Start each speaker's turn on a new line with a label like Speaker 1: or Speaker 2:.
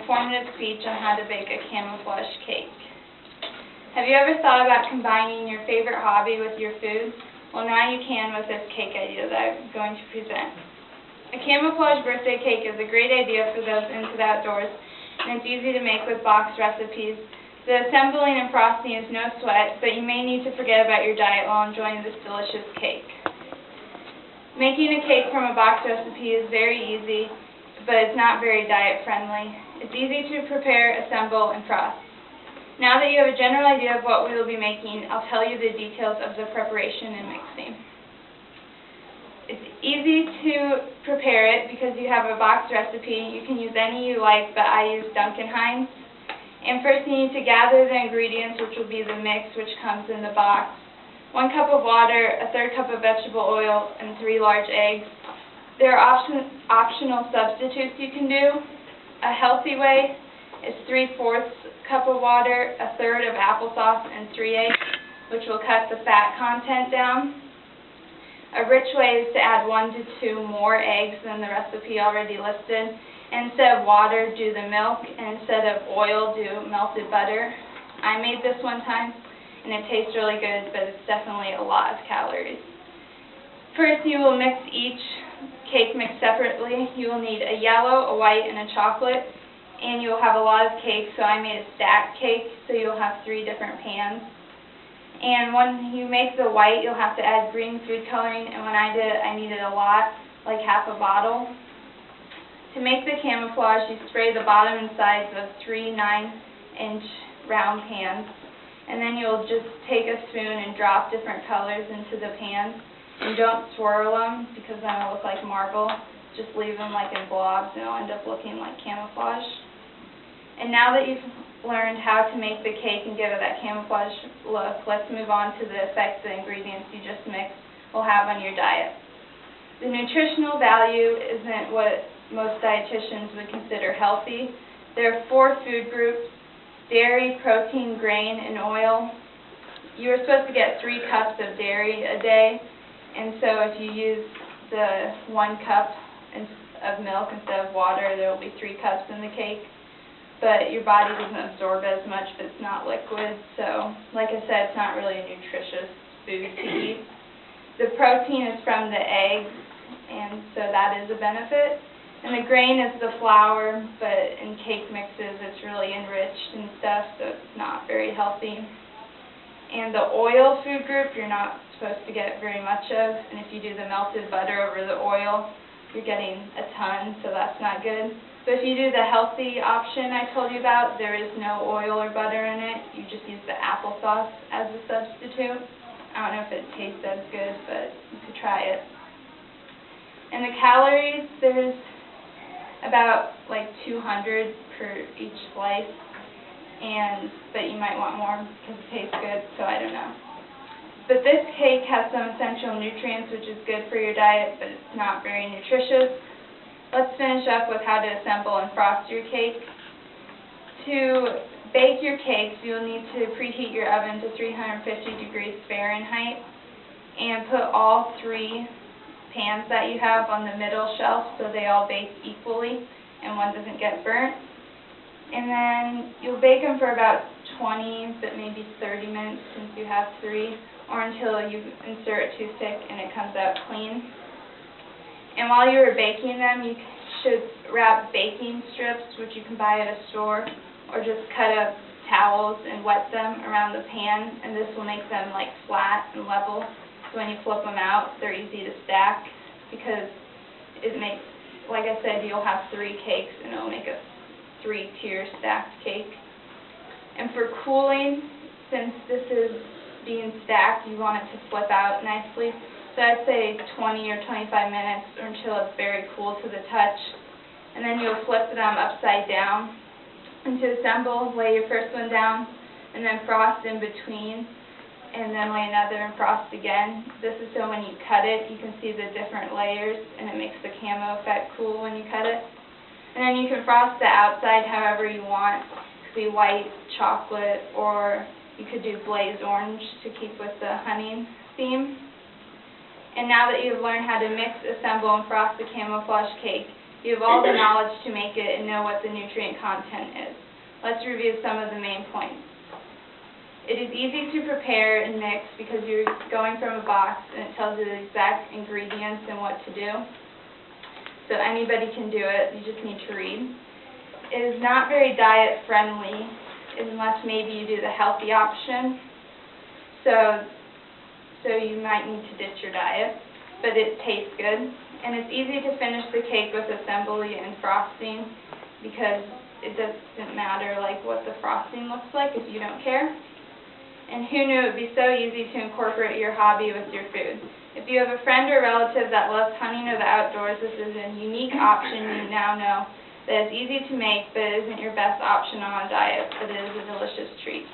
Speaker 1: informative speech on how to bake a camouflage cake. Have you ever thought about combining your favorite hobby with your food? Well, now you can with this cake idea that I'm going to present. A camouflage birthday cake is a great idea for those into the outdoors, and it's easy to make with box recipes. The assembling and frosting is no sweat, but you may need to forget about your diet while enjoying this delicious cake. Making a cake from a box recipe is very easy, but it's not very diet-friendly. It's easy to prepare, assemble, and frost. Now that you have a general idea of what we will be making, I'll tell you the details of the preparation and mixing. It's easy to prepare it because you have a box recipe. You can use any you like, but I use Duncan Hines. And first you need to gather the ingredients, which will be the mix, which comes in the box. 1 cup of water, a 1/3 cup of vegetable oil, and 3 large eggs. There are optional substitutes you can do. A healthy way is 3/4 cup of water, a 1/3 of applesauce, and 3 eggs, which will cut the fat content down. A rich way is to add 1 to 2 more eggs than the recipe already listed. And instead of water, do the milk, and instead of oil, do melted butter. I made this one time, and it tastes really good, but it's definitely a lot of calories. First, you will mix each cake mix separately. You will need a yellow, a white, and a chocolate. And you'll have a lot of cake, so I made a stacked cake, so you'll have 3 different pans. And when you make the white, you'll have to add green food coloring, and when I did it, I needed a lot, like half a bottle. To make the camouflage, you spray the bottom and sides of 3 9-inch round pans, and then you'll just take a spoon and drop different colors into the pans, and don't swirl them, because then it'll look like marble. Just leave them like in blobs, and it'll end up looking like camouflage. And now that you've learned how to make the cake and give it that camouflage look, let's move on to the effects the ingredients you just mixed will have on your diet. The nutritional value isn't what most dietitians would consider healthy. There are 4 food groups: dairy, protein, grain, and oil. You are supposed to get 3 cups of dairy a day, and so if you use the 1 cup of milk instead of water, there will be 3 cups in the cake. But your body doesn't absorb as much if it's not liquid, so like I said, it's not really a nutritious food to eat. The protein is from the eggs, and so that is a benefit. And the grain is the flour, but in cake mixes it's really enriched and stuff, so it's not very healthy. And the oil food group you're not supposed to get very much of, and if you do the melted butter over the oil, you're getting a ton, so that's not good. But if you do the healthy option I told you about, there is no oil or butter in it. You just use the applesauce as a substitute. I don't know if it tastes as good, but you could try it. And the calories, there's about like 200 per each slice, but you might want more because it tastes good, so I don't know. But this cake has some essential nutrients, which is good for your diet, but it's not very nutritious. Let's finish up with how to assemble and frost your cake. To bake your cakes, you'll need to preheat your oven to 350 degrees Fahrenheit and put all 3 pans that you have on the middle shelf so they all bake equally and one doesn't get burnt. And then you'll bake them for about 20, but maybe 30 minutes since you have 3, or until you insert a toothpick and it comes out clean. And while you are baking them, you should wrap baking strips, which you can buy at a store, or just cut up towels and wet them around the pan, and this will make them like flat and level. So when you flip them out, they're easy to stack, because it makes, like I said, you'll have 3 cakes, and it'll make a 3-tier stacked cake. And for cooling, since this is being stacked, you want it to flip out nicely. So I'd say 20 or 25 minutes or until it's very cool to the touch. And then you'll flip them upside down. And to assemble, lay your first one down and then frost in between, and then lay another and frost again. This is so when you cut it, you can see the different layers, and it makes the camo effect cool when you cut it. And then you can frost the outside however you want. It could be white, chocolate, or you could do blaze orange to keep with the honey theme. And now that you've learned how to mix, assemble, and frost the camouflage cake, You have all the knowledge to make it and know what the nutrient content is. Let's review some of the main points. It is easy to prepare and mix because you're going from a box and it tells you the exact ingredients and what to do. So anybody can do it, you just need to read. It is not very diet friendly unless maybe you do the healthy option. So you might need to ditch your diet, but it tastes good. And it's easy to finish the cake with assembly and frosting because it doesn't matter like what the frosting looks like if you don't care. And who knew it would be so easy to incorporate your hobby with your food. If you have a friend or relative that loves hunting or the outdoors, this is a unique option you now know that is easy to make, but it isn't your best option on a diet, but it is a delicious treat.